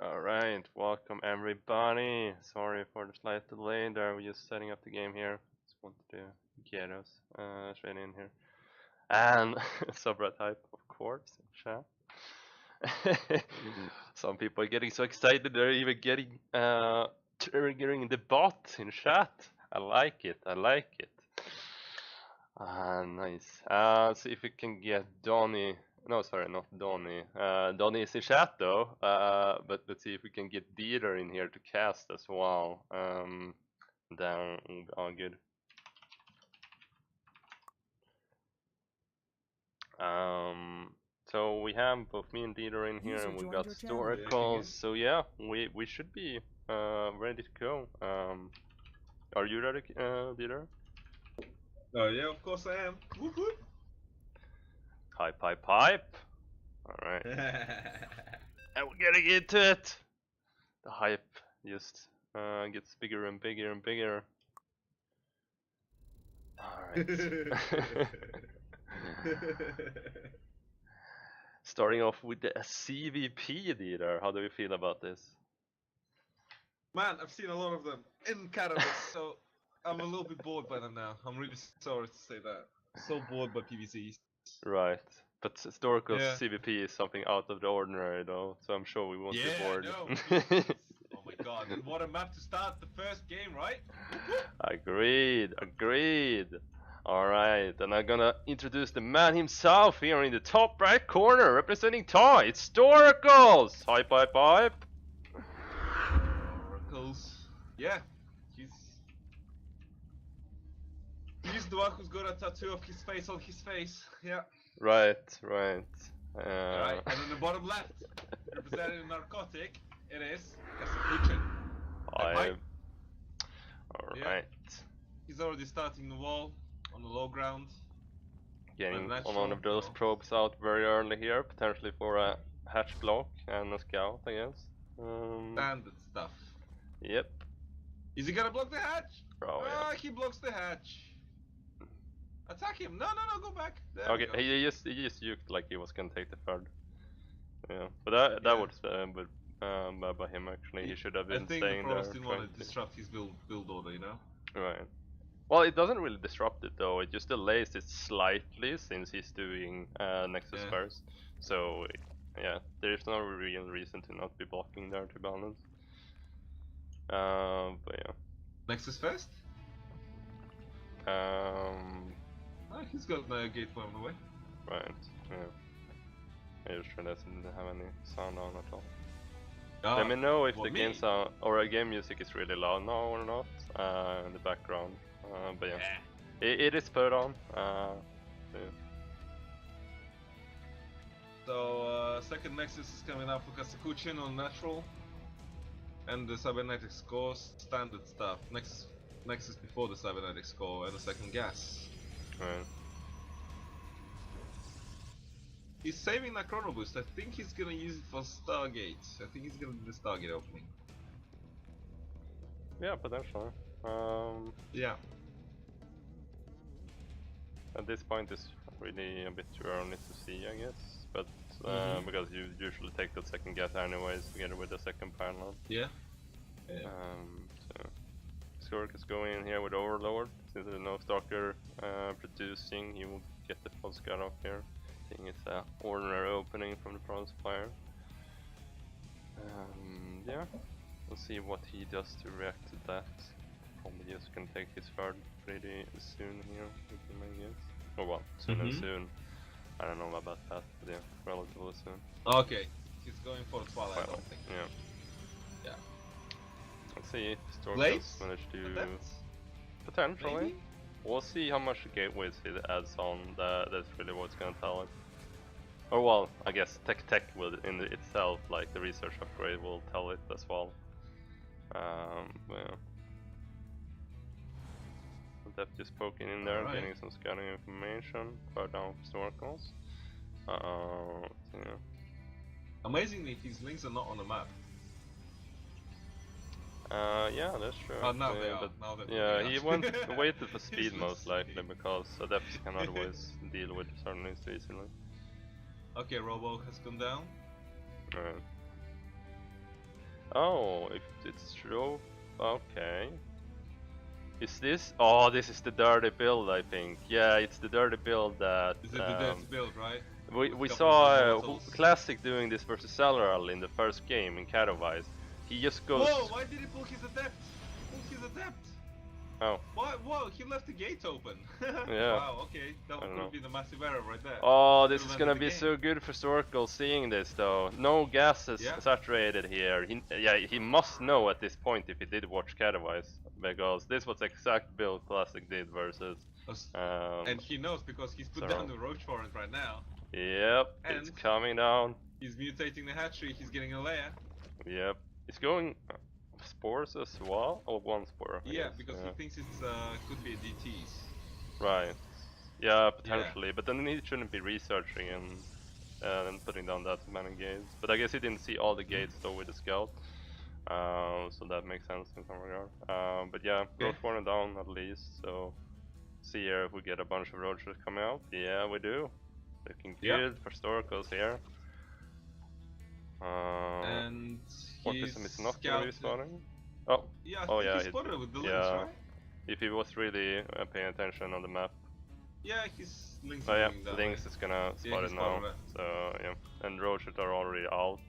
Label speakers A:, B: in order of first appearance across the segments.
A: Alright, welcome everybody. Sorry for the slight delay there, we're just setting up the game here. Just wanted to get us straight in here. And subred type, of course, chat. Some people are getting so excited they're even getting triggering the bot in chat. I like it, I like it. Nice. See if we can get Donny. No, sorry, not Donny. Donny is in chat though. But let's see if we can get Didar in here to cast as well. Then all good. So we have both me and Didar in here, and we got Storakles. So yeah, we should be ready to go. Are you ready, Didar?
B: Oh yeah, of course I am. Whoop whoop.
A: Pipe, pipe, pipe. Alright. And we're getting into it! The hype just gets bigger and bigger and bigger. Alright. Starting off with the CVP Didar, how do you feel about this?
B: Man, I've seen a lot of them in Canada, so I'm a little bit bored by them now. I'm really sorry to say that. So bored by PVCs.
A: Right. But Storakles CVP is something out of the ordinary though, so I'm sure we won't be bored.
B: No. Oh my god, and what a map to start the first game, right?
A: Agreed, agreed. Alright, and I'm gonna introduce the man himself here in the top right corner, representing Toy. It's Storakles! Hype, hype, hype.
B: Storakles. Yeah, he's the one who's got a tattoo of his face on his face. Yeah.
A: Right, right.
B: Right, and in the bottom left, representing Narcotic, it is Execution.
A: Alright.
B: Yeah. He's already starting the wall on the low ground.
A: Getting one of those probes out very early here, potentially for a hatch block and a scout, I guess.
B: Standard stuff.
A: Yep.
B: Is he gonna block the hatch?
A: Oh, yeah.
B: He blocks the hatch. Attack him! No, go back. There
A: okay, he just juked like he was gonna take the third. Yeah, but that was by him actually. He should have been staying there.
B: I think the Provost didn't want to disrupt his build order, you know?
A: Right. Well, it doesn't really disrupt it though. It just delays it slightly since he's doing Nexus first. So yeah, there's no real reason to not be blocking there, to be honest. But yeah.
B: Nexus first? He's got the gateway on the way.
A: Right, yeah. I just sure doesn't have any sound on at all. Let me know if the game sound or game music is really loud now or not in the background. But yeah, it is put on.
B: So second Nexus is coming up for Kasakuchin on natural, and the cybernetic score standard stuff. Nexus before the cybernetic score and the second gas.
A: Right.
B: He's saving that chrono boost. I think he's gonna use it for Stargate. I think he's gonna do the Stargate opening.
A: Yeah, potentially.
B: Yeah.
A: At this point, it's really a bit too early to see, I guess. But because you usually take that second gas anyways, together with the second panel.
B: Yeah.
A: So Skork is going in here with Overlord. Since there's no Stalker producing, he will get the full scout off here. I think it's an ordinary opening from the Bronze Fire. Yeah, we'll see what he does to react to that. Probably just gonna take his third pretty soon here, I guess. Or well, soon and soon. I don't know about that, but yeah, relatively soon.
B: Okay, he's going for the Twilight opening.
A: Yeah. Let's see if Storakles managed to... Potentially. Maybe? We'll see how much gateways it adds on. That's really what's gonna tell it. Or well, I guess tech will in itself, like the research upgrade, will tell it as well. Yeah. Depth just poking in there, getting some scouting information. Far down Storakles. Yeah.
B: Amazingly, his links are not on the map.
A: Yeah, that's true.
B: Oh, now they are.
A: Yeah, he waited for speed most likely because Adepts can always deal with certain things easily.
B: Okay, Robo has gone down.
A: Alright. Oh, if it's true, okay. Is this? Oh, this is the dirty build, I think. Yeah, it's the dirty build that.
B: Is it the dirty build, right?
A: We saw Classic doing this versus Cellural in the first game in Katowice. He just goes.
B: Whoa! Why did he book his adept? Book his adept.
A: Oh.
B: What? Whoa! He left the gate open.
A: Yeah.
B: Wow. Okay, that would have been a massive error right there.
A: Oh, this is gonna be so good for Storakles seeing this though. No gas is saturated here. He must know at this point if he did watch Katowice, because this was exact build Classic did versus.
B: And he knows because he's put down the Roach Warrant right now.
A: Yep, and it's coming down.
B: He's mutating the hatchery, he's getting a layer.
A: Yep, he's going spores as well, or one spore.
B: Yeah, because he thinks it's could be a DTs.
A: Right. Yeah, potentially, but then he shouldn't be researching and putting down that many gates. But I guess he didn't see all the gates though with the scout, so that makes sense in some regard. But yeah, Roach Warrant down at least. So see here if we get a bunch of roaches coming out. Yeah, we do. Looking good for Storakles here.
B: And
A: Orphism is not going to be spawning. Oh,
B: yeah, he spotted it with the links, right?
A: If he was really paying attention on the map.
B: Yeah, his links.
A: Oh yeah, links is gonna spot it now. So yeah, and roaches are already out,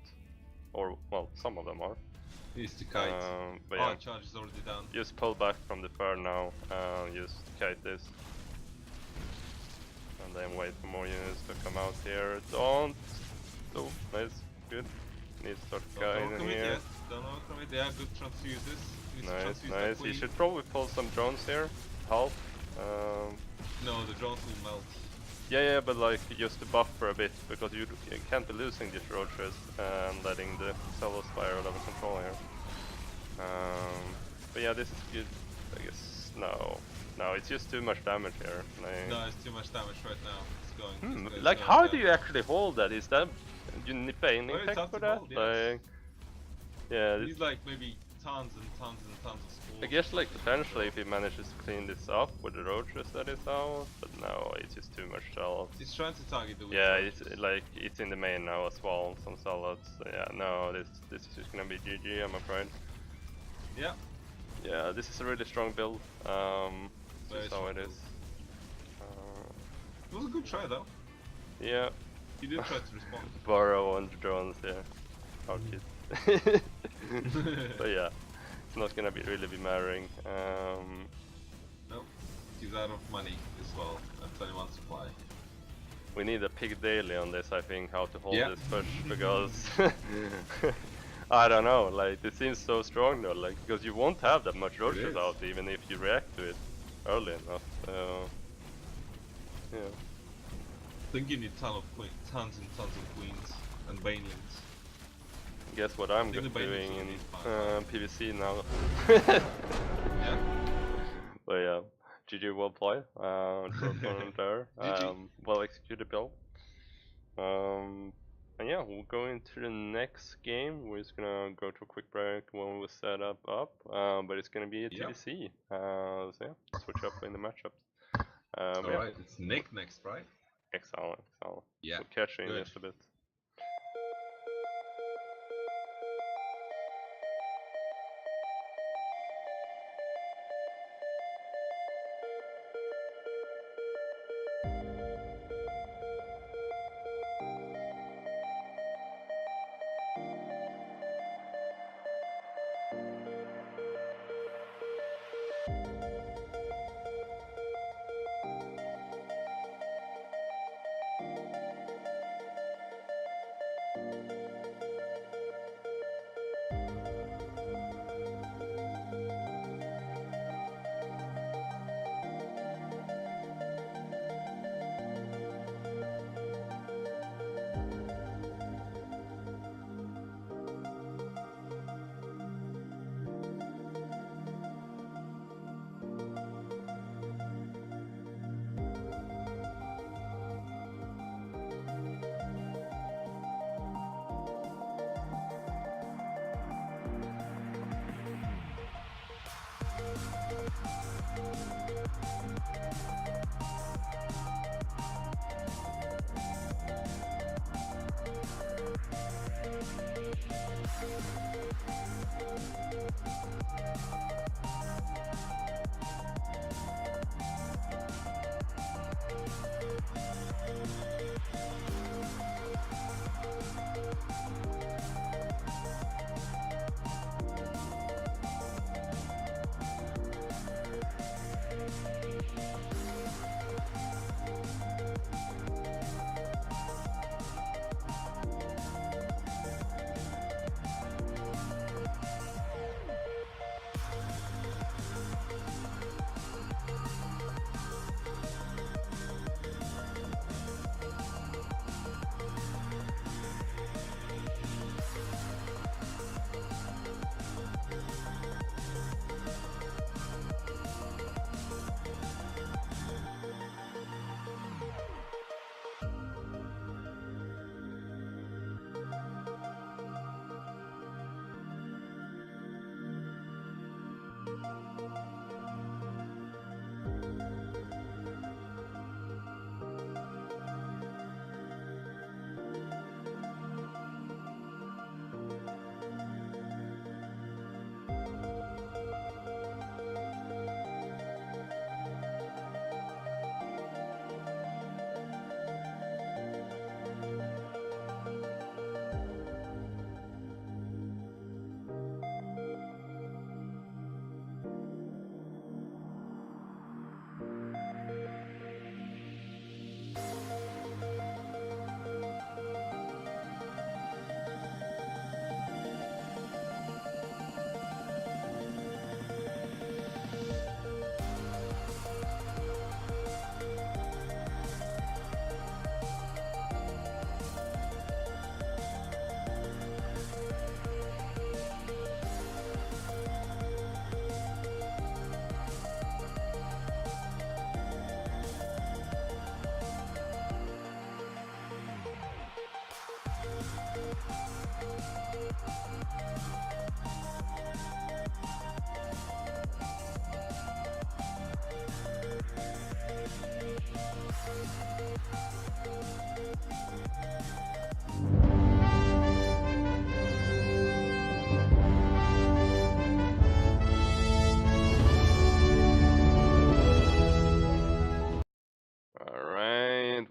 A: or well, some of them are.
B: He's the kite.
A: But yeah,
B: charge is already down.
A: Just pull back from the fur now. Just kite this. And then wait for more units to come out here. Don't! Oh, nice, good. Need to start guiding here.
B: Yet. Don't overcommit, they are good transfuses.
A: Nice. You should probably pull some drones here. Help.
B: No, the drones will melt.
A: Yeah, but like just to buffer a bit, because you can't be losing these roaches and letting the Celos fire out of control here. But yeah, this is good. I guess no, it's just too much damage here.
B: No, it's too much damage right now. It's going.
A: Like, how do you actually hold that? Is that you need pain tech for that?
B: Hold, yes.
A: Like, yeah.
B: He's like maybe tons and tons and tons of spores.
A: I guess like potentially if he manages to clean this up with the roaches that is out, but no, it's just too much Celos.
B: He's trying to target the
A: it's like it's in the main now as well, some Celos. So yeah, no, this is just gonna be GG, I'm afraid.
B: Yeah.
A: Yeah, this is a really strong build. That's how it is.
B: It was a good try though.
A: Yeah.
B: He did try to respond.
A: Burrow on the drones, yeah. How cute. But yeah, it's not gonna really be mattering.
B: No, he's out of money as well. At 21 supply.
A: We need a pig daily on this, I think, how to hold this push, because I don't know, like it seems so strong though, like because you won't have that much roaches out even if you react to it early enough. Yeah.
B: I think you need tons and tons of queens and banelings.
A: Guess what I'm doing in PvC now.
B: Yeah.
A: But yeah, GG well played. There. Well executed build. And yeah, we'll go into the next game. We're just gonna go to a quick break when we set up, but it's gonna be a TVC. So yeah, switch up in the matchups.
B: Alright, it's Nick next, right?
A: Excellent.
B: Yeah.
A: We're catching this a bit.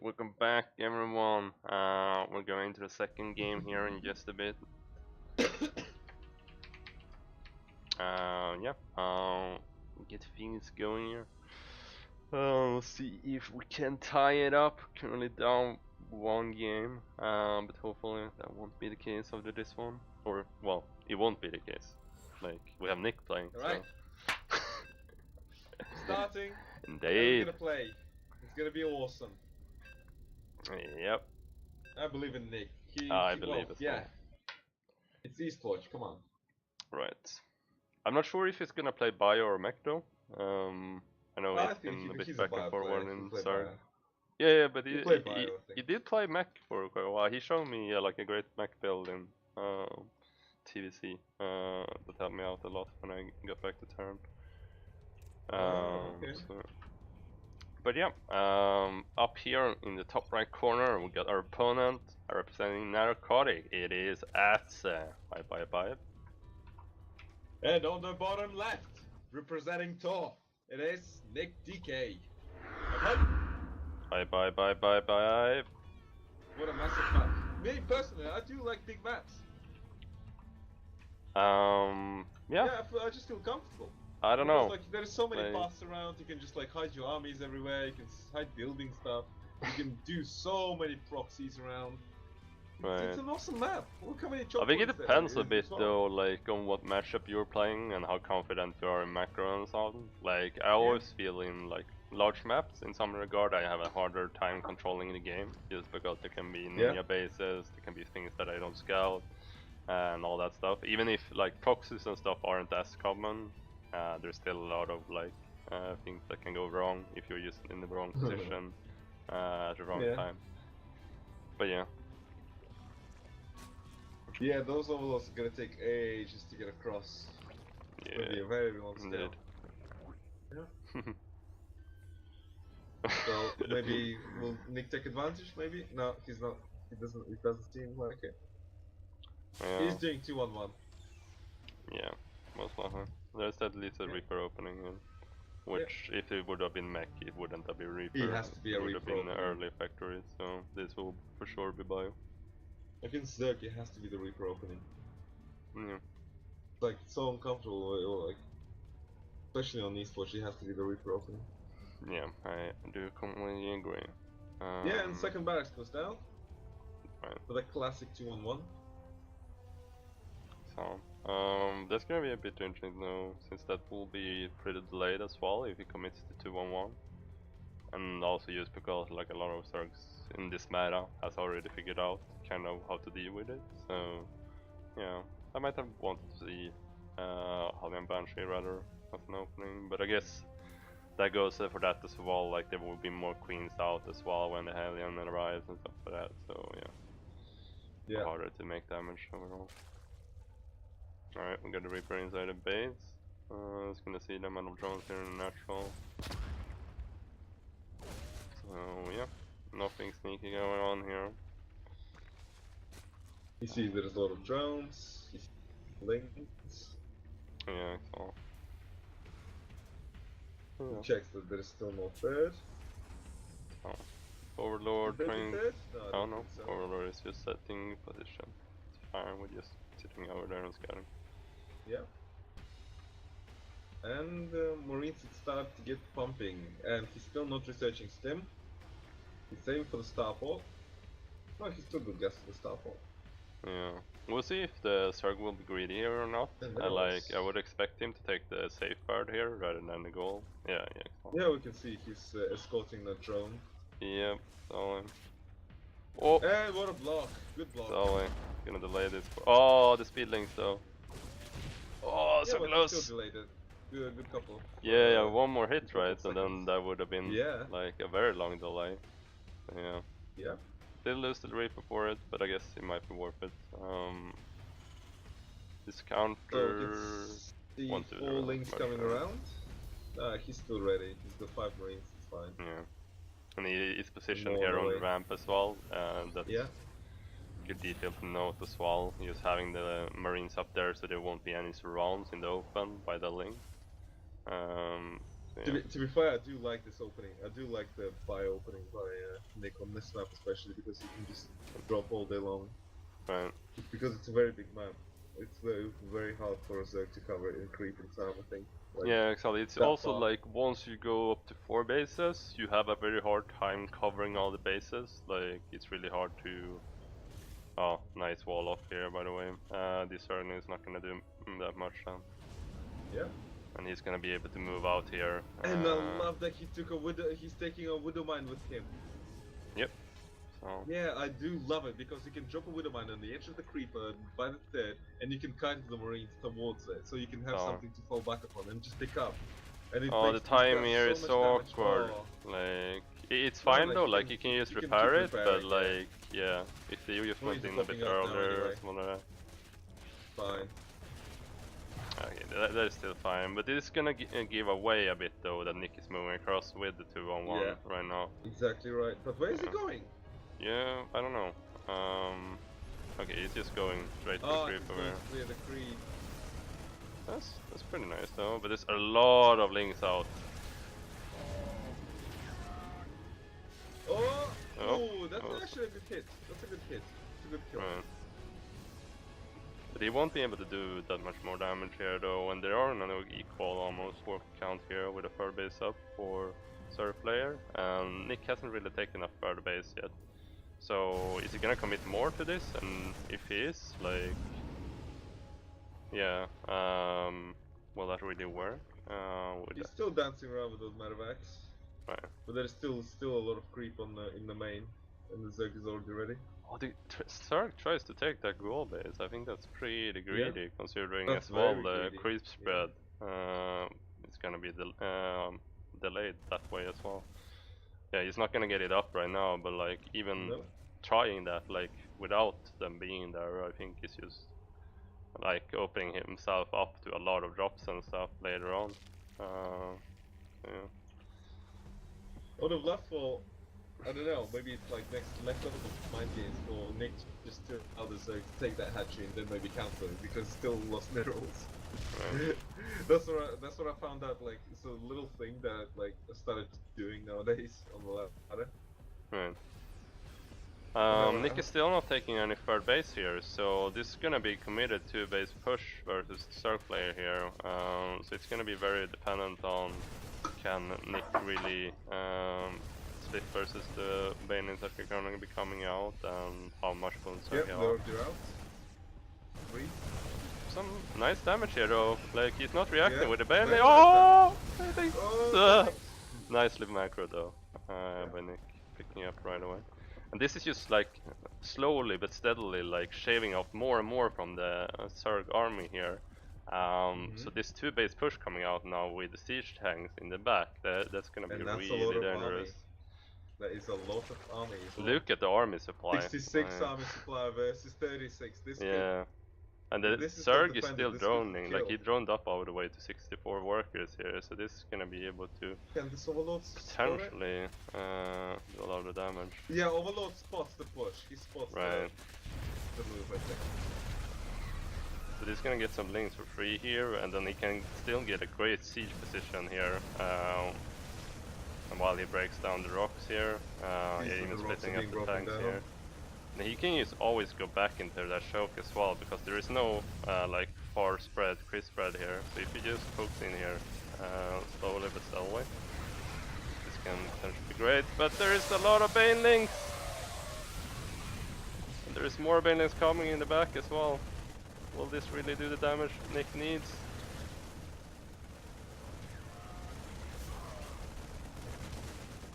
A: Welcome back, everyone. We're going to the second game here in just a bit. Get things going here. We'll see if we can tie it up. Currently down one game, but hopefully that won't be the case after this one. Or, well, it won't be the case. Like, we have Nick playing.
B: Alright.
A: So.
B: Starting.
A: Indeed.
B: We're gonna play. It's gonna be awesome.
A: Yep.
B: I believe in Nick.
A: I believe as well.
B: It's Eastwatch, come on.
A: Right. I'm not sure if he's gonna play Bio or Mech though. I know he's been a bit back and forward in Starcraft. Yeah, but he did play Mech for quite a while. He showed me like a great Mech build in TVC that helped me out a lot when I got back to turn.
B: Okay.
A: But yeah, up here in the top right corner we got our opponent representing Narcotic. It is Atze. Bye.
B: And on the bottom left, representing Tor, it is NiicDK.
A: Bye.
B: What a massive map. Me personally, I do like big maps.
A: Yeah,
B: I just feel comfortable.
A: I don't know.
B: Like, there's so many paths around, you can just like hide your armies everywhere, you can hide building stuff, you can do so many proxies around.
A: Right.
B: It's an awesome map. Look how many
A: I think it depends a bit though, like on what matchup you're playing and how confident you are in macro and so on. Like I always feel in like large maps, in some regard, I have a harder time controlling the game, just because there can be ninja bases, there can be things that I don't scout, and all that stuff. Even if like proxies and stuff aren't as common, there's still a lot of like things that can go wrong if you're just in the wrong position at the wrong time. But yeah.
B: Yeah, those overlords are gonna take ages to get across.
A: Yeah,
B: it's gonna be a very long scale. So maybe will Nick take advantage? Maybe no, he's not. He doesn't. It doesn't seem like it. He's doing 2-1-1.
A: Yeah, most likely. There's at least a Reaper opening, which if it would have been Mech, it wouldn't have been Reaper.
B: It has to be a Reaper.
A: It would have been early factory, so this will for sure be Bio.
B: Against Zelkia, it has to be the Reaper opening.
A: Yeah.
B: It's like so uncomfortable, like especially on Eastwatch, it has to be the Reaper opening.
A: Yeah, I do completely agree.
B: Yeah, and second barracks goes down.
A: Right.
B: For the classic 2-1-1.
A: So, that's gonna be a bit interesting though, since that will be pretty delayed as well if he commits to 2-1-1. And also just because like a lot of Starks in this meta has already figured out kind of how to deal with it. So, yeah, I might have wanted to see Hellion Banshee rather as an opening, but I guess that goes for that as well, like there will be more queens out as well when the Hellion arrives and stuff like that, so yeah. Harder to make damage overall. Alright, we got the Reaper inside the base. It's gonna see the amount of drones here in natural. So yeah, nothing sneaky going on here.
B: You see there's a lot of drones, you see links.
A: Yeah, so.
B: He checks that there's still no third.
A: Oh. Overlord trying.
B: Third? No, I don't
A: know.
B: think so.
A: Overlord is just setting position. It's fine, we're just sitting over there and scouting.
B: Yeah. And Marines start to get pumping, and he's still not researching stim. He's aiming for the starport. No, he's still good guess for the starport.
A: Yeah. We'll see if the Zerg will be greedy here or not. I would expect him to take the safeguard here rather than the goal. Yeah,
B: Yeah, we can see he's escorting the drone.
A: Yep, so oh!
B: And what a block! Good block.
A: So gonna delay this. Oh, the speed links though. Oh,
B: yeah,
A: so
B: but
A: close!
B: Still delayed it. Good couple.
A: Yeah, one more hit, right? And then that would have been
B: yeah.
A: like a very long delay. Yeah.
B: Yeah.
A: Still lose the Reaper for it, but I guess it might be worth it. This counter.
B: See 4 links coming around. He's still ready. He's got 5 Marines. It's fine.
A: Yeah. And he is positioned here on the ramp as well. That's good detail to note as well. Just having the Marines up there so there won't be any surrounds in the open by the link.
B: Yeah. To be fair, I do like this opening. I do like the buy opening by Nick on this map especially because you can just drop all day long.
A: Right.
B: Because it's a very big map. It's very hard for us to cover it in creep and time, I think.
A: Like, yeah, exactly. It's also like once you go up to 4 bases, you have a very hard time covering all the bases. Like it's really hard to. Oh, nice wall off here, by the way. This Zerg is not gonna do that much then.
B: Yeah.
A: And he's gonna be able to move out here.
B: And I love that he took a widow. He's taking a widow mine with him.
A: Yep. So.
B: Yeah, I do love it because you can drop a widow mine on the edge of the creeper by the third, and you can kite the Marines towards it, so you can have something to fall back upon and just pick up. And it
A: the time here is so awkward. Like it's fine though. Like you can just repair it, but like yeah, if you just went in a bit earlier,
B: fine.
A: Okay, that is still fine, but this is gonna give away a bit though that Nick is moving across with the 2-on-1 right now.
B: Exactly right. But where is he going?
A: Yeah, I don't know. Okay, he's just going straight to the creep over here.
B: Clear the creep.
A: That's pretty nice though, but there's a lot of links out.
B: Oh, that's actually a good hit. That's a good hit. It's a good kill.
A: Right. But he won't be able to do that much more damage here though, and there are no equal almost work count here with a third base up for Zerg player, and Nick hasn't really taken a third base yet. So is he gonna commit more to this? And if he is, like, yeah, will that really work?
B: He's still dancing around with those medevacs.
A: Right.
B: But there's still a lot of creep on in the main, and the Zerg is already ready.
A: Oh, the Zerg tries to take that goal base. I think that's pretty greedy, considering as well the creep spread. It's gonna be delayed that way as well. Yeah, he's not gonna get it up right now, but like even trying that, like without them being there, I think he's just like opening himself up to a lot of drops and stuff later on. Yeah.
B: Out of left for, I don't know, maybe it's like next left over the mind games for Nick just to others take that hatchery and then maybe counter it because still lost minerals. Right. that's what I found out. Like it's a little thing that like I started doing nowadays on the ladder.
A: Right. Nick is still not taking any third base here, so this is gonna be committed to base push versus Zerg player here. So it's gonna be very dependent on can Nick really split versus the Banings that are gonna be coming out and how much will Zerg have.
B: They're out. 3.
A: Some nice damage here though, like he's not reacting with the Bailey. Oh! Nicely macro though, by Nick, picking up right away. And this is just like slowly but steadily like shaving off more and more from the Zerg army here. So this 2 base push coming out now with the siege tanks in the back, that's gonna be really dangerous.
B: That is a lot of army.
A: Look at the army supply.
B: 66 army supply versus 36. This
A: yeah. And the Zerg is still droning, like he droned up all the way to 64 workers here, so this is gonna be able to potentially do a lot of damage.
B: Yeah, Overlord spots the push, he spots the move, I think.
A: So he's gonna get some links for free here, and then he can still get a great siege position here. And while he breaks down the rocks here, even splitting up the tanks here. And he can always go back into that choke as well, because there is no like far spread, crisp spread here. So if he just pokes in here slowly but steadily, this can potentially be great. But there is a lot of banelings! And there is more banelings coming in the back as well. Will this really do the damage Nick needs?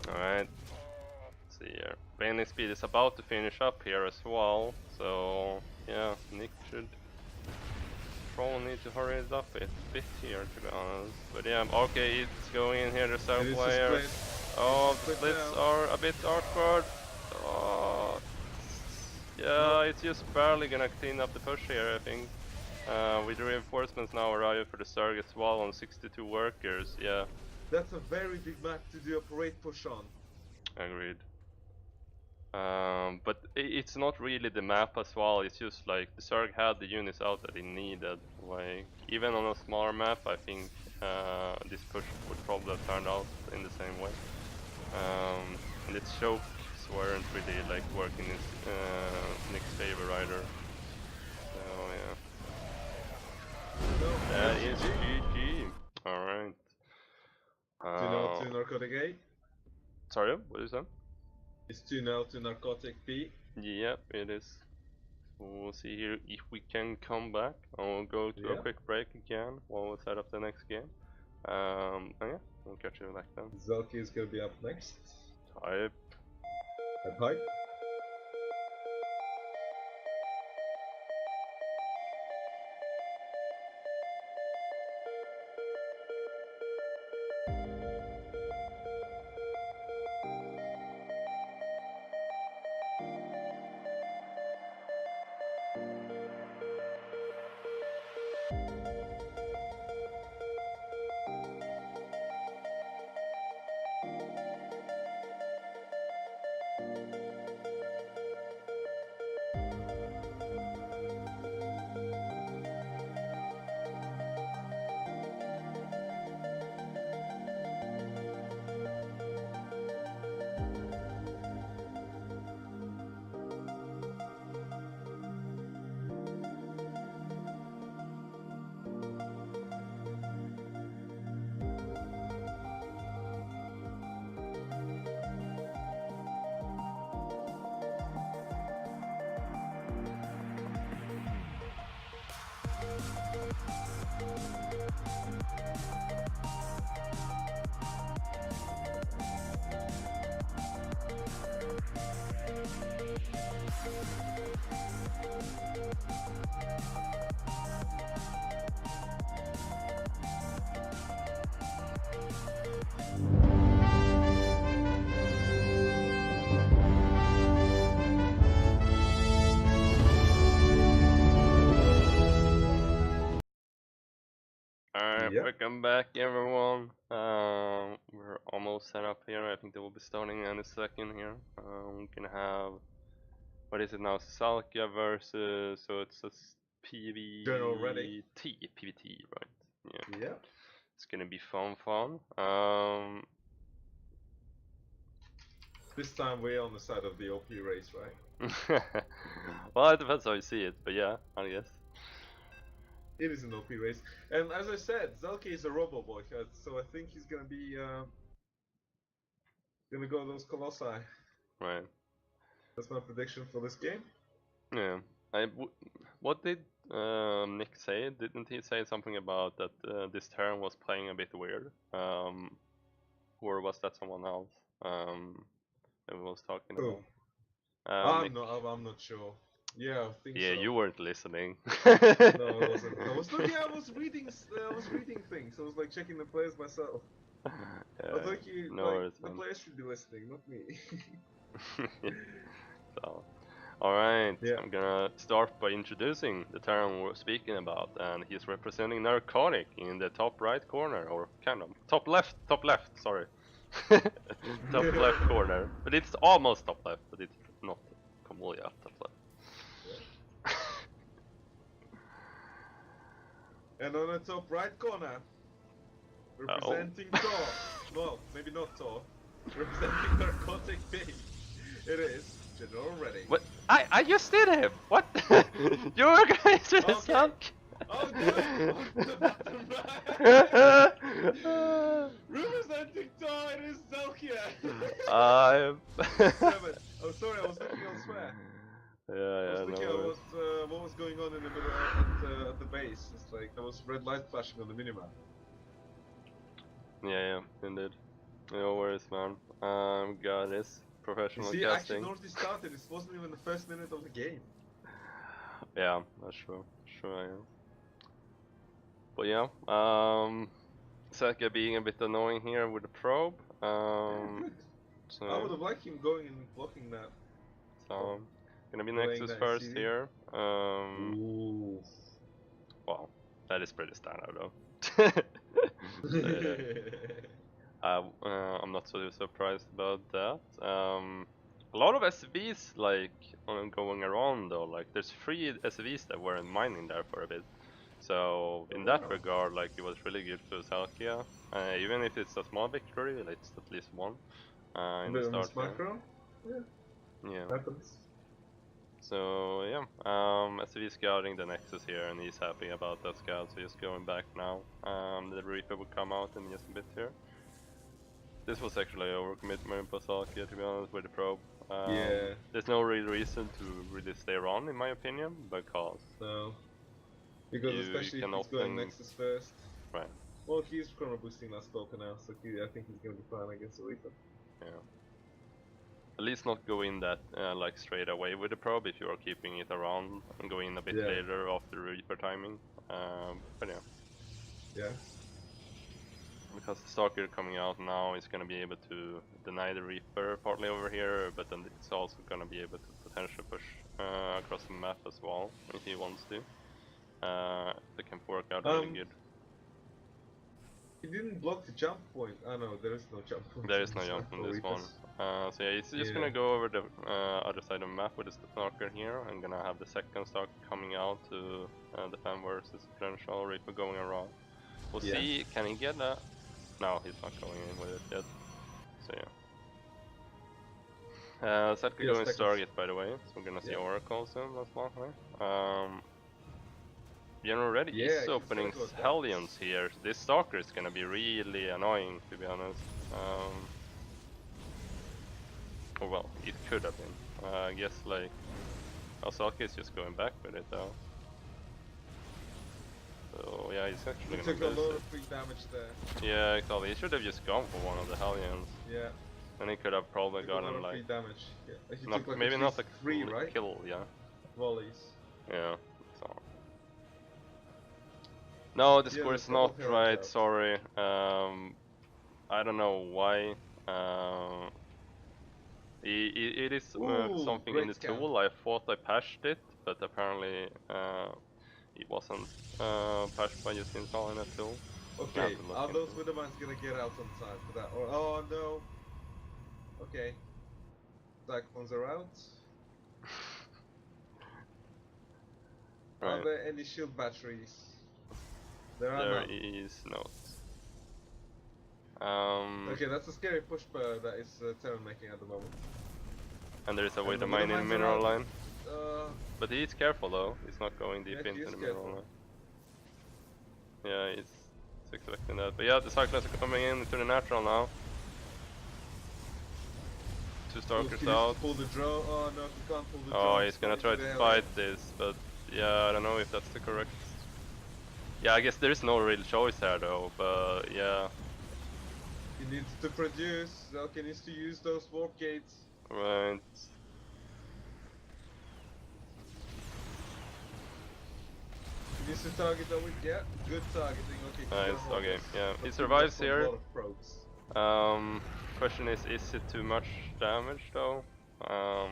A: Alright, let's see here. Baneling speed is about to finish up here as well, so yeah, Nick should probably need to hurry it up a bit here, to be honest. But yeah, okay, it's going in here, the south player. Oh, the splits are a bit awkward. Oh, yeah, it's just barely gonna clean up the push here, I think. With the reinforcements now arriving for the Zerg as well on 62 workers, yeah.
B: That's a very big map to do a parade push on.
A: Agreed. But it's not really the map as well, it's just like the Zerg had the units out that he needed. Like, even on a smaller map, I think this push would probably have turned out in the same way. And its chokes weren't really like working in Nick's favor either. So yeah. That is GG. Alright.
B: 2-0 to Narcotic A.
A: Sorry, what is that?
B: It's 2-0 to Narcotic B.
A: Yep, it is. So we'll see here if we can come back. I'll go to a quick break again while we set up the next game. And yeah, we'll catch you back then.
B: Zelkia is gonna be up next.
A: Hype.
B: Hype.
A: Alright, welcome back everyone. We're almost set up here. I think they will be starting in a second here. We're gonna have, what is it now? Zelkia versus, so it's a PvT, right? Yeah. It's gonna be fun.
B: This time we're on the side of the OP race, right?
A: Well, it depends how you see it, but yeah, I guess.
B: It is an OP race, and as I said, Zelkia is a robo boy, so I think he's gonna be gonna go those Colossi.
A: Right.
B: That's my prediction for this game.
A: Yeah. What did Nick say? Didn't he say something about that this turn was playing a bit weird? Or was that someone else that was talking about?
B: I'm not sure. Yeah, I think so.
A: Yeah, you weren't listening.
B: No, I wasn't. I was reading things. I was like checking the players myself. I thought the players should be listening, not me.
A: So, Alright,
B: Yeah.
A: I'm gonna start by introducing the Terran we're speaking about, and he's representing Narcotic in the top right corner, or kind of top left, sorry. Top left corner, but it's almost top left, but it's not completely top left.
B: And on the top right corner, representing Thor. Well, maybe not Thor. Representing Narcotic B. It is General Redding.
A: What? I just did him! What? You were going to the Zelkia!
B: Oh, representing Thor, it is Zelkia! Oh, sorry, I was looking elsewhere.
A: Yeah,
B: I was looking at what was going on in the middle at the base. It's like there was red light flashing on the minimap.
A: Yeah, indeed. No worries, man. Got this. Professional
B: you see,
A: casting.
B: actually, North started. This wasn't even the first minute of the game.
A: Yeah, that's true. Sure, yeah. But yeah, Zelkia being a bit annoying here with the probe.
B: So I would have liked him going and blocking that.
A: So, gonna be Nexus first
B: CD.
A: here.
B: Ooh.
A: Wow, that is pretty standard though. I'm not so surprised about that. A lot of SVs like going around though. Like there's 3 SVs that weren't mining there for a bit. So in that regard, like it was really good for Zelkia. Even if it's a small victory, it's at least one in the start.
B: Macro?
A: Yeah.
B: Happens.
A: So yeah, SV scouting the Nexus here, and he's happy about that scout, so he's going back now. The Reaper will come out in just a bit here. This was actually overcommitment for Zelkia, to be honest, with the probe.
B: Yeah.
A: There's no real reason to really stay around, in my opinion, because...
B: No. Because especially if he's going Nexus first.
A: Right.
B: Well, he's chrono boosting that stalker now, so I think he's going to be fine against the Reaper.
A: Yeah. At least not go in that like straight away with the probe if you are keeping it around, and go in a bit later after Reaper timing. But yeah.
B: Yeah.
A: Because the Stalker coming out now is going to be able to deny the Reaper partly over here, but then it's also going to be able to potentially push across the map as well if he wants to. It can work out really good.
B: He didn't block the jump point. Oh no, there is no jump point.
A: There is no jump on this one. So yeah, he's just gonna go over the other side of the map with the Stalker here. I'm gonna have the second Stalker coming out to defend versus potential Reaper going around. We'll see, can he get that? No, he's not going in with it yet. So yeah. Zelkia going Stargate, by the way, so we're gonna see Oracle soon as well, right? General Redding is opening Hellions here. This Stalker is gonna be really annoying, to be honest. Or well, it could have been. I guess like... Zelkia is just going back with it though. So yeah, he's actually gonna
B: took a lot of free damage there.
A: Yeah, exactly. He should have just gone for one of the Hellions.
B: Yeah.
A: And he could have probably gotten like...
B: free damage. Yeah. He
A: not,
B: took like
A: maybe not a
B: 3, right?
A: kill, yeah.
B: Volleys.
A: Yeah, so... No, the score is not right, sorry. I don't know why. It is something in the tool. I thought I patched it, but apparently it wasn't patched by just installing a tool.
B: Okay, are those Withermans gonna get out on time for that? Or, oh no! Okay. Cyclones are out. Right. Are there any shield batteries? There
A: is not.
B: Okay, that's a scary push that is Terran making at the moment.
A: And there is a way to mine in the mineral line. But he's careful though, he's not going deep into the mineral line. Yeah, he's expecting that. But yeah, the Cyclones are coming into the natural now. 2 Stalkers out.
B: Pull the drone. Oh no, he can't pull the
A: drone. Oh, he's gonna try to fight this, but yeah, I don't know if that's the correct... Yeah, I guess there is no real choice here though, but yeah.
B: He needs to produce, Zelkia needs to use those warp gates.
A: Right.
B: He needs to target that with, good targeting, okay.
A: Nice, okay, yeah. He survives here. Question is it too much damage though?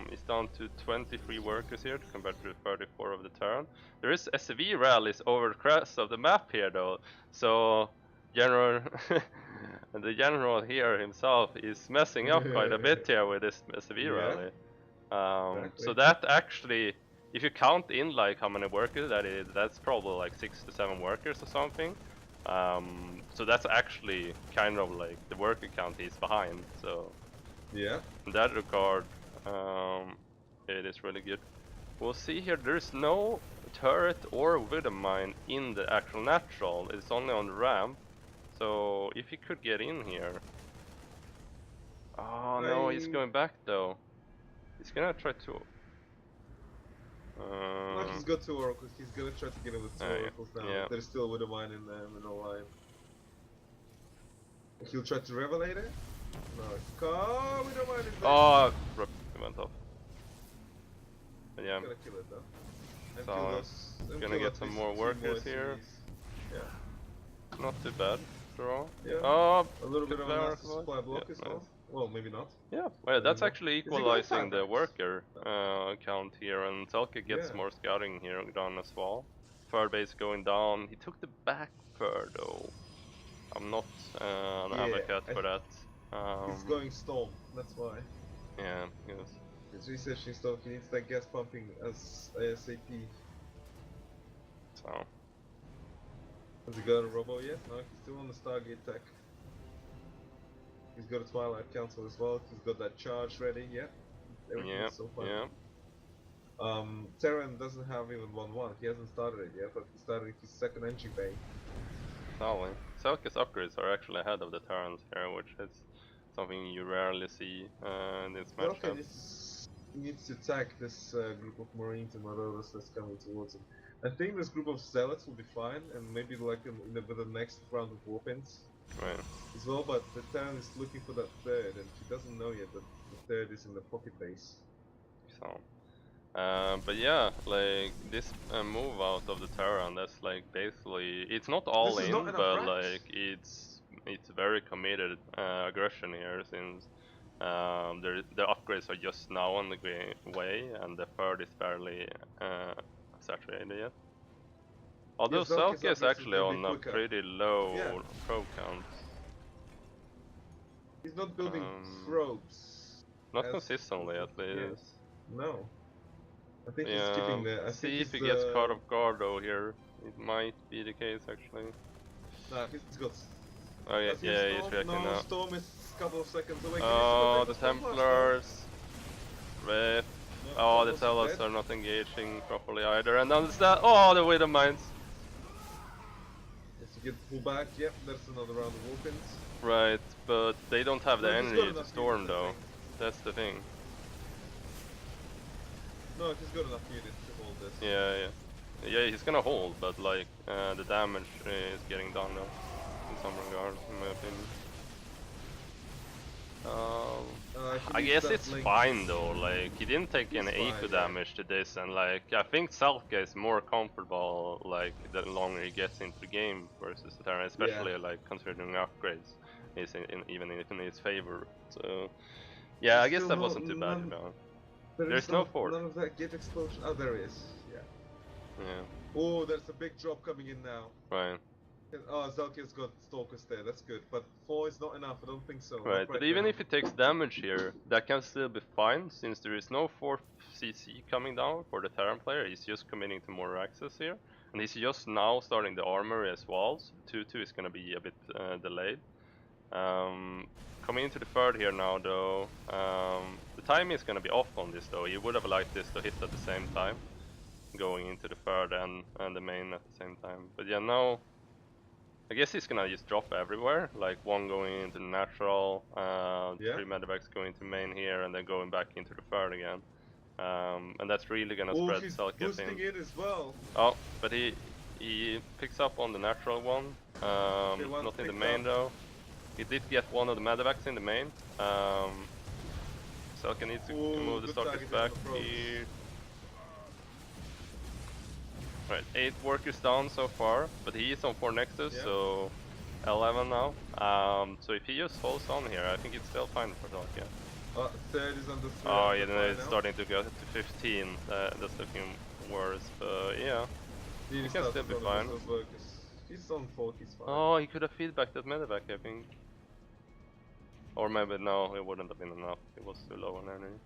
A: He's down to 23 workers here compared to 34 of the turn. There is SCV rallies over the crest of the map here though, so general the general here himself is messing up quite a bit here with this SCV rally. So that actually, if you count in like how many workers that is, that's probably like 6 to 7 workers or something. So that's actually kind of like the worker count he's behind. So
B: yeah,
A: in that regard, it is really good. We'll see here. There's no turret or widow mine in the actual natural. It's only on the ramp. So if he could get in here. Oh no, he's going back though. He's gonna try to.
B: No, he's got 2 oracles. He's gonna try to get him with 2 oracles now.
A: Yeah.
B: There's still a widow mine in the middle line. He'll try to revelate it. No, we don't mind it.
A: Oh, he went off. But yeah.
B: Gonna kill it though. And
A: So,
B: kill those,
A: gonna get some more workers here.
B: Yeah.
A: Not too bad, draw.
B: Yeah.
A: Oh,
B: A little bit of a
A: power
B: nice supply block as well.
A: nice.
B: Well, maybe not.
A: Yeah, well, that's actually equalizing the
B: back?
A: worker count here, and Zelkia gets more scouting here done as well. Third base going down. He took the back third though. I'm not an advocate for that.
B: He's going storm, that's why.
A: Yeah, because
B: He's researching storm, he needs that gas pumping as ASAP.
A: so.
B: Has he got a robo yet? No, he's still on the Stargate tech. He's got a Twilight Council as well, he's got that charge ready, yeah. Everything's so far.
A: Yeah.
B: Terran doesn't have even 1-1, he hasn't started it yet, but he started his second entry bay.
A: Totally. Zelkia's upgrades are actually ahead of the Terrans here, which is something you rarely see in this matchup.
B: Okay, needs to attack this group of Marines and Marauders that's coming towards him. I think this group of Zealots will be fine, and maybe like with the next round of Warpins as well, but the Terran is looking for that third, and she doesn't know yet that the third is in the pocket base.
A: So, but yeah, like this move out of the Terran, that's like basically, it's not all in, but like it's very committed aggression here, since the upgrades are just now on the way, and the third is barely saturated yet. Although Zelkia is actually on a pretty low probe count.
B: He's not building probes.
A: Not consistently, at least.
B: No. I think he's keeping the.
A: See if he gets caught off guard though here. It might be the case actually.
B: Nah, he's got.
A: Oh yeah, he's reacting now.
B: Storm is a couple of seconds away.
A: Oh, the Templars. Rip. Oh, the Zealots are not engaging properly either. And then that. Oh, the Widow Mines.
B: If you get pulled back, yep, that's another round of Warpins.
A: Right, but they don't have the energy to storm though. That's the thing.
B: No, he's got enough units to hold this.
A: Yeah, he's gonna hold, but like the damage is getting done now, in some regard, in my opinion. I guess it's fine though. Like he didn't take any eco damage to this, and like I think Zelkia is more comfortable like the longer he gets into the game versus the Terran, especially like considering upgrades is even in his favor. So yeah, I guess that wasn't too bad about. There's no fort.
B: None of that gate explosion. Oh, there is. Yeah. Oh, there's a big drop coming in now.
A: Right.
B: Oh, Zelkia's got Stalkers there. That's good. But 4 is not enough. I don't think so.
A: Right. But even if he takes damage here, that can still be fine, since there is no 4th CC coming down for the Terran player. He's just committing to more access here, and he's just now starting the armory as well. So 2-2 is gonna be a bit delayed. Coming into the third here now though, the timing is gonna be off on this though. You would have liked this to hit at the same time, going into the third and the main at the same time. But yeah, now I guess he's gonna just drop everywhere, like 1 going into the natural, 3 medevacs going into main here, and then going back into the third again. And that's really gonna spread Zelkia
B: in as well.
A: Oh, but he picks up on the natural one, not in the main though. He did get one of the medevacs in the main. Zelkia needs to move the Starcraft back here. Right, 8 workers down so far, but he is on 4 Nexus, so 11 now. So if he just holds on here, I think it's still fine for Zelkia.
B: Third is under 3.
A: Oh, yeah, then it's starting to go to 15. That's looking worse, but yeah. He can still be fine.
B: He's on 4, he's fine.
A: Oh, he could have feedbacked that medevac, I think. Or maybe no, it wouldn't have been enough. It was too low on energy.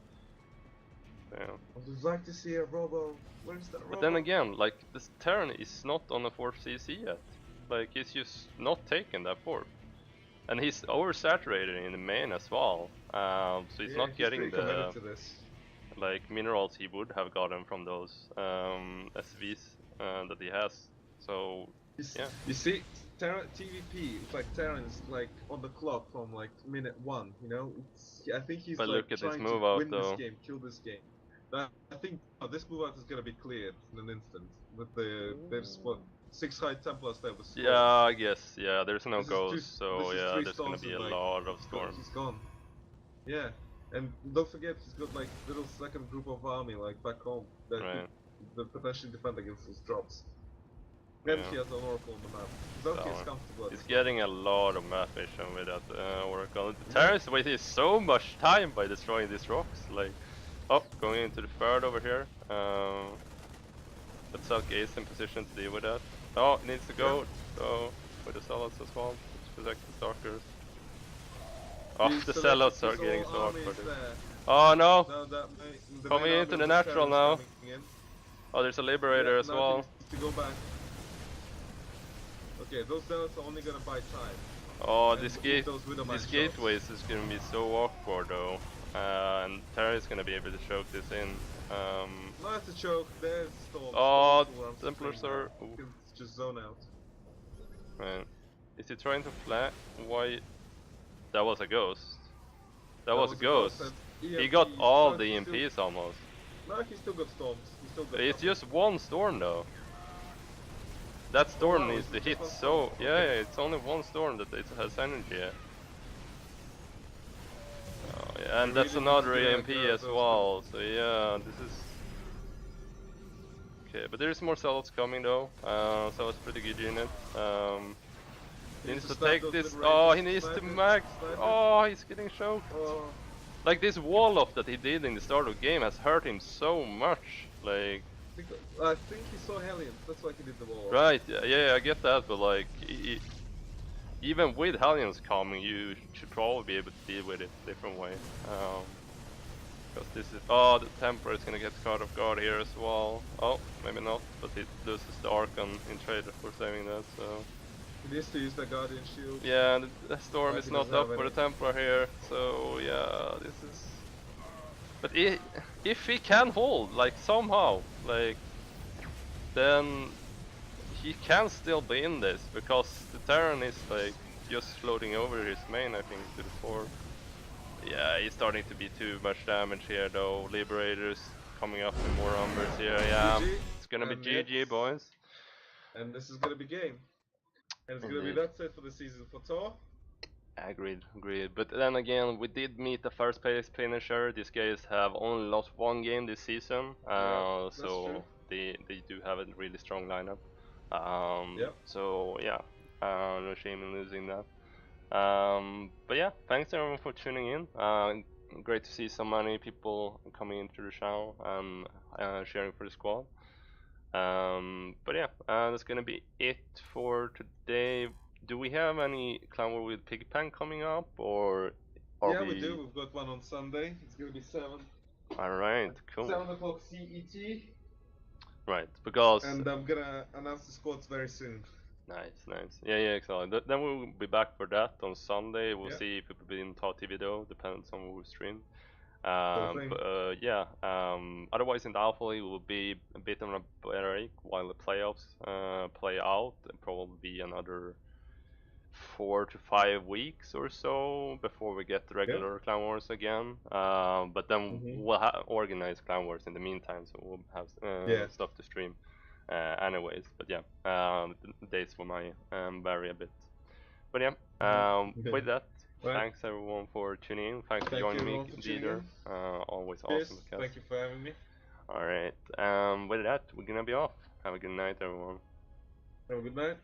A: Yeah.
B: I would like to see a Robo. Where's that Robo?
A: But then again, like, this Terran is not on a 4th CC yet. Like, he's just not taking that 4th. And he's oversaturated in the main as well. So he's not getting the like minerals he would have gotten from those SVs that he has. So yeah.
B: You see, TVP, it's like Terran's like on the clock from like minute 1. You know, I think he's
A: but
B: like
A: look at
B: trying
A: this move
B: to
A: out,
B: win
A: though.
B: this game, kill this game. I think this move out is gonna be cleared in an instant. With there's what 6 high Templars there with storms.
A: Yeah, I guess. Yeah, there's no ghost, so yeah, there's gonna be a lot of storms.
B: He's gone. Yeah, and don't forget he's got like little second group of army like back home that could potentially defend against those drops. And he has an Oracle on the map. Zelkia is comfortable.
A: He's getting a lot of map vision with that Oracle. The Terrans wasted so much time by destroying these rocks. Like, going into the third over here. But Zelkia is in position to deal with that. Oh, needs to go. So with the Zealots as well to protect the Stalkers. Oh, the Zealots are getting so awkward. Oh no! Coming into the natural now. Oh, there's a Liberator as well.
B: To go back. Okay, those Zealots are only gonna buy time.
A: Oh, these gateways is gonna be so awkward though. And Terra is gonna be able to choke this in.
B: Not to choke, there's Storm.
A: Oh, Templars are...
B: just zone out.
A: Right. Is he trying to flag? Why? That was a ghost. That was a ghost. He got all the EMPs almost.
B: No, he still got storms.
A: It's just one storm though. That storm needs to hit so... Yeah, it's only one storm that it has energy yet. Oh, yeah, and that's another EMP as well, so yeah, this is... Okay, but there's more Zealots coming though, so it's pretty good unit. He needs to take this... Oh, he needs to max... Oh, he's getting choked. Like this wall off that he did in the start of the game has hurt him so much, like...
B: I think he saw Hellions, that's why he did the wall.
A: Right, yeah, I get that, but like... even with Hellions coming, you should probably be able to deal with it a different way. Because this is... Oh, the Temper is gonna get caught off guard here as well. Oh, maybe not, but he loses the Archon in trade for saving that, so...
B: He needs to use the Guardian Shield.
A: Yeah, and the Storm is not up for the Templar here, so yeah, this is... But if he can hold, like somehow, like... Then... he can still be in this, because the Terran is like just floating over his main, I think, to the 4. Yeah, he's starting to be too much damage here though. Liberators coming up with more numbers here, yeah. GG. It's gonna be GG, boys.
B: And this is gonna be game. And it's gonna be that's it for the season for Tor.
A: Agreed. But then again, we did meet the first place finisher. These guys have only lost 1 game this season, so they do have a really strong lineup. So yeah, no shame in losing that. But yeah, thanks everyone for tuning in. Great to see so many people coming into the channel and sharing for the squad. But yeah, that's gonna be it for today. Do we have any Clan War with Pigpen coming up, or are
B: we do. We've got one on Sunday. It's gonna be 7.
A: Alright, cool.
B: 7 o'clock CET.
A: Right, because...
B: And I'm gonna announce the squads very soon.
A: Nice. Yeah, excellent. Then we'll be back for that on Sunday. We'll see if it will be in Top TV though, depends on who we stream. Otherwise in the Alpha League will be a bit on a break while the playoffs play out, and probably be another 4 to 5 weeks or so before we get the regular Clan Wars again. But then we'll organize Clan Wars in the meantime, so we'll have stuff to stream anyways. But yeah, the dates for my vary a bit. But yeah, with that, thanks everyone for tuning in. Thanks for joining me, Didar. Always awesome podcast.
B: Thank you for having me.
A: Alright, with that, we're gonna be off. Have a good night, everyone.
B: Have a good night.